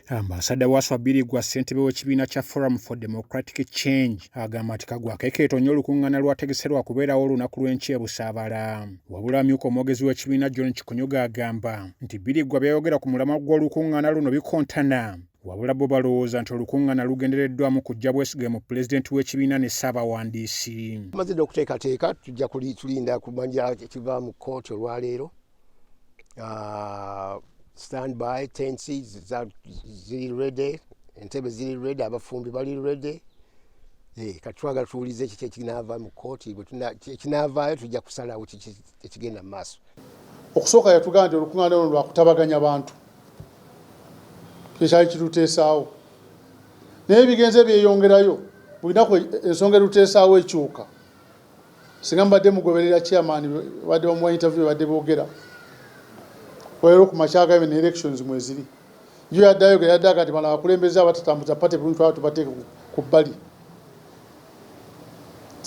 Ambassador wa Birigwa ssentebe w'ekibiina kya Forum for Democratic Change agamba nti kagwa kekeetonya olukungana lwategeserwa kubeerawo olunaku lw'enkya e Busaabala. Wabula amyuka omwogezi w'ekibiina John Kikonyoga agamba nti Birigwa byayogera ku mulamwa gw'olukungana luno bikontana. Wabula bo balowooza nti olukungana lugendereddwamu kujja bwesigale mu pulezidenti w'ekibiina ne ssaabawandiisi. Tumaze okuteekateeka tujja tulinda kumanya ekiva mu kkooti olwaleero. Standby, 10 seats ziri ready, entebe ziri ready, abafumbi bali ready. Katwaga tuulize ekiki ekinaava mu kkooti, ekinaavaayo tujja kusalawo ekigenda mu maaso. Okusooka yatugamba nti olukungana luno lwakutabaganya bantu. Kyali kiruteesaawo. Naye ebigenze byeyongerayo, bulinaku ensonga eruteesaawo ekyuka. Singa mbadde mugoberera chairman wadde mu interview wadde boogera. Wero ku makyagabye ne elections mweziri. Yo yaddayo yaddaga ati bana bakulembeza abatatambuza pate buntu abantu bateeke ku bbali.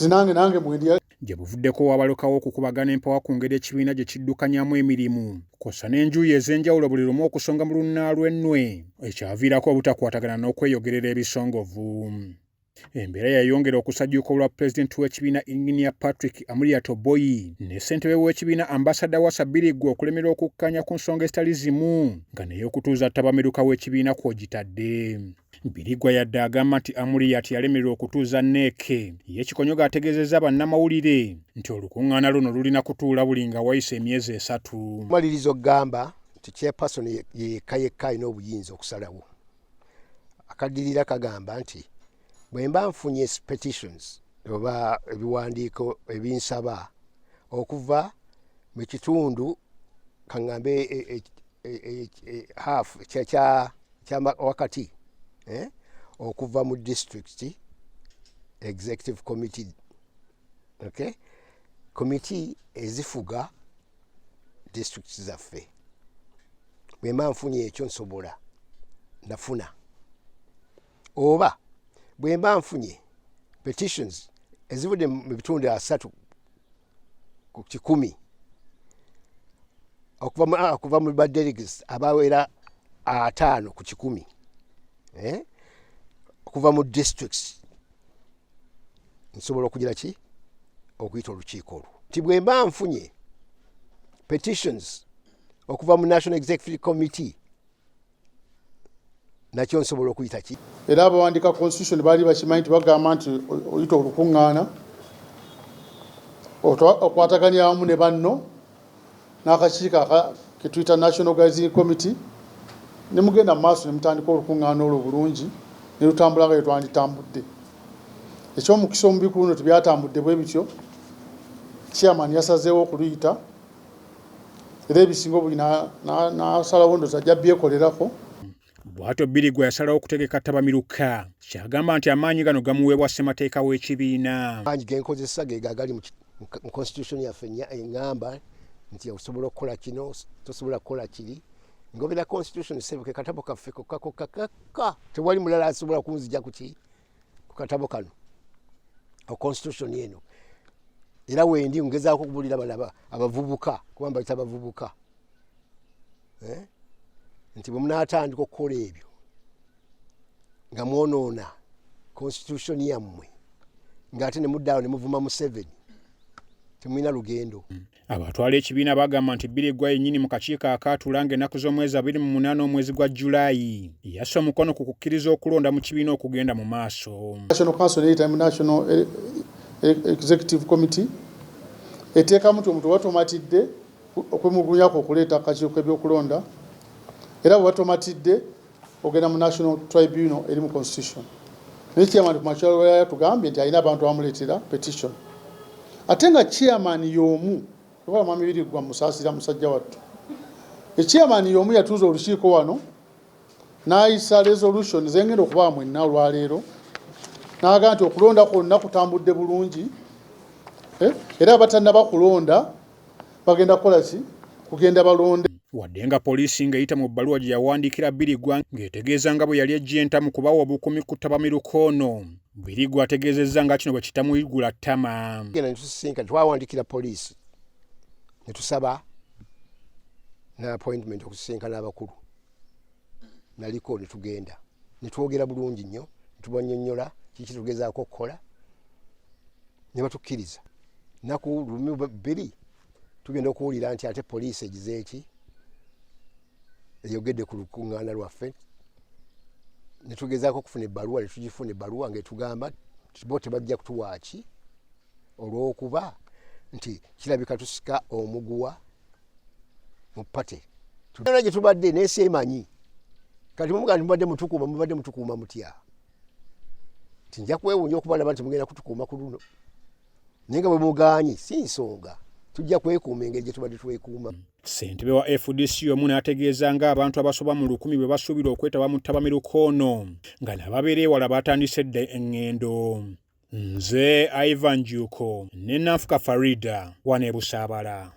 Nange mwendi gye buvuddeko wabalokawo okukubagana empawa ku ngeri ekibiina gye kiddukanyamu emirimu kosa n'enjuyi ez'enjawulo buli lumu okusonga mu lunnaalwo ennwe ekyaviirako obutakwatagana n'okweyogerera ebisongovu. Embeera yayongera okusajjuka olwa pulezidenti w'ekibiina Engineer Patrick Amuriat Oboyi ne ssentebe w'ekibiina Ambassador wa Birigwa okulemerera okukkanya ku nsonga ezitali zimu nga n'ey'okutuuza ttabamiruka w'ekibiina kw'ogitadde. Birigwa yadde agamba nti Amuriat yalemererwa okutuuza neeke ye Kikonyoga ategeezezza bannamawulire nti olukungana luno lulina kutuula buli nga wayise emyezi 3. Malirizo gamba nti chairperson yekka alina obuyinza okusalawo. Akaddirira kagamba nti bwe mba nfunye petitions oba ebiwandiiko ebinsaba okuva mu kitundu kaŋŋambe half kya wakati okuva mu district executive committee, okay, committee ezifuga districts zaffe. Bwe mba nfunye ekyo nsobola nafuna oba bwe mba nfunye petitions ezivudde mu bitundu 3 ku 100 okuva mu badelegates abawera 5 ku 100 okuva mu districts nsobola okugira ki okuyita olukiiko olwo. Nti bwe mba nfunye petitions okuva mu National Executive Committee nakyo nsobola okuyita ki. Era abawandiika constitution baali bakimanyi nti bagamba nti oyita olukungana okwataganya wamu ne banno n'akakiiko ketuyita National Organizing Committee ne mugenda mu maaso ne mutandika olukungana olwo bulungi ne lutambula nga twanditambudde. Ekyomukisa omubikulu no tebyatambudde bwe bityo. Chairman yasazeewo okuluyita era ebisingo buli n'asalawo ndoza ajja byekolerako. Bw'atyo Birigwa yasalawo okutegeka ttabamiruka. Kyagamba nti amaanyi gano gamuweebwa ssemateeka w'ekibiina. Amaanyi genkozesa ge gagali mu constitution yaffe eŋŋamba nti osobola okukola kino tosobola kukola kiri. Ngobera constitution sebuke katabo kaffe kokka tewali mulala asobola kunzija ku katabo kano o constitution yeno. Era wendi ngezaako okubulira balaba abavubuka kuba mbayita abavubuka nti bwe munaatandika okukola ebyo nga mwonoona constitution yammwe ng'ate ne muddaawo ne muvuma Museveni temulina lugendo. Abatwala ekibiina bagamba nti Birigwa yennyini mu kakiiko akaatuula ng'ennaku z'omwezi 28 omwezi gwa Julayi yasse omukono ku kukkiriza okulonda mu kibiina okugenda mu maaso. National Council eyita mu National Executive Committee eteekamu nti omuntu watomatidde okwemulugunyako okuleeta akakiiko k'ebyokulonda era bwe watomatidde ogenda mu National Tribunal eri mu Constitution. Naye chairman ku makyalo yatugambye nti alina abantu abamuleetera petition. Ate nga chairman y'omu oba mwami Birigwa musaasira musajja wattu. Chairman y'omu yatuuza olukiiko wano n'ayisa resolution zengenda okuba mwenna olwaleero n'agamba nti okulonda kwonna kutambudde bulungi era abatannaba kulonda bagenda kukola ki kugenda balonde. Wadde nga poliisi ng'eyita mu bbaluwa gye yawandiikira Birigwa ng'etegeeza nga bwe yali ejjenta mu kubawa obukumi ku ttabamiruka ono. Birigwa ategeezezza nga kino bwe kitamuyigula ttama. Genda ne tusisinka twawandiikira poliisi ne tusaba na appointment okusisinkana abakulu naliko ne tugenda ne twogera bulungi nnyo ne tubanyonnyola kiki tugezaako okukola ne batukkiriza. Naku lumi bbiri tugenda okuwulira nti ate poliisi egizeeki eyogedde ku lukungana lwaffe ne tugezaako okufuna ebbaluwa ne tugifuna ebbaluwa ng'etugamba bo tebajja kutuwaaki olw'okuba nti kirabika tusika omuguwa mu pate. Era gye tubadde n'ensi emanyi kati mumuga mubadde mutukuuma mutya nti nja kwewuunya okubalaba nti mugenda kutukuuma ku luno naye nga bwe mugaanyi si nsonga tujja kwekuuma engeri gye tubadde twekuuma. Ssentebe wa FDC omu n'ategeeza ng'abantu abasoba mu 1000 bwe basuubira okwetaba mu ttabamiruko ono nga n'ababeera ewala batandise dda eŋŋendo. Nze Ivan Juko ne Nafuka Farida wano e Busaabala.